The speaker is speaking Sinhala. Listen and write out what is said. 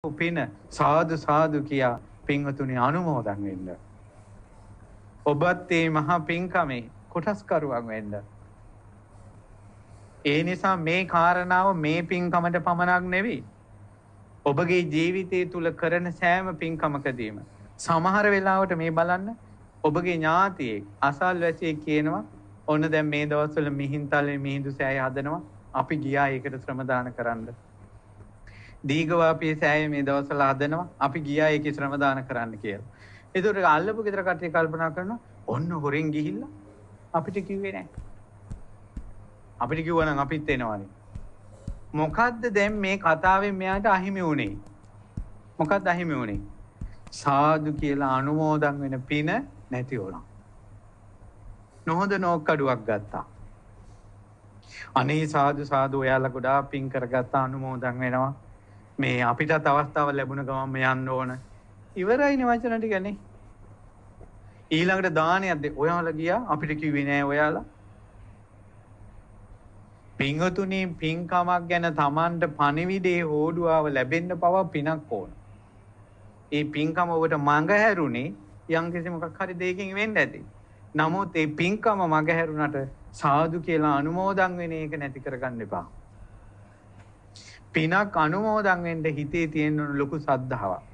පින සාදු සාදු කියා පින්වතුනි අනුමෝදන් වෙන්න. ඔබත් මේ මහා පින්කමේ කොටස්කරුවන් වෙන්න. ඒ නිසා මේ කාරණාව මේ පින්කමට පමණක් නෙවෙයි. ඔබගේ ජීවිතය තුල කරන සෑම පින්කමකදීම සමහර වෙලාවට මේ බලන්න ඔබගේ ඥාතියෙක් අසල්වැසියෙක් කියනවා ඔන්න දැන් මේ දවස්වල මිහින්තලේ මිහිඳු සෑය හදනවා අපි ගියා ඒකට ශ්‍රම දාන කරන්න. දීඝවාපී සෑය මේ දවස්වල හදනවා අපි ගියා ඒකේ ශ්‍රම දාන කරන්න කියලා. ඒකට අල්ලපු ගෙදර කට්ටිය කල්පනා කරනවා ඔන්න හොරෙන් ගිහිල්ලා අපිට කිව්වේ නැහැ. අපිට කිව්වා නම් අපිත් එනවානේ. මොකද්ද දැන් මේ කතාවෙන් මෙයාට අහිමි වුනේ? මොකද්ද අහිමි වුනේ? සාදු කියලා අනුමෝදන් වෙන පින නැති වුණා. නොහොඳ නෝක්කඩුවක් ගත්තා. අනේ සාදු සාදු ඔයාලා ගොඩාක් පින් කරගත්තා අනුමෝදන් වෙනවා. මේ අපිටත් අවස්ථාව ලැබුණ ගමන් යන්න ඕන. ඉවරයිනේ වචන ටිකනේ. ඊළඟට දානයක් දෙ ඔයාලා ගියා අපිට කිව්වේ නෑ ඔයාලා. පින්වතුනි පින්කමක් ගැන Tamanට පණිවිඩේ හෝඩුවාව ලැබෙන්න පවා පිනක් ඕන. ඒ පින්කම ඔබට මඟ හැරුණේ යම්කිසි මොකක් හරි දෙයකින් වෙන්න ඇති. නමුත් ඒ පින්කම මඟ හැරුණට සාදු කියලා අනුමෝදන් වෙන එක නැති කරගන්න එපා. පිනක් අනුමෝදන් වෙන්න හිතේ තියෙන ලොකු සද්ධාාවක්.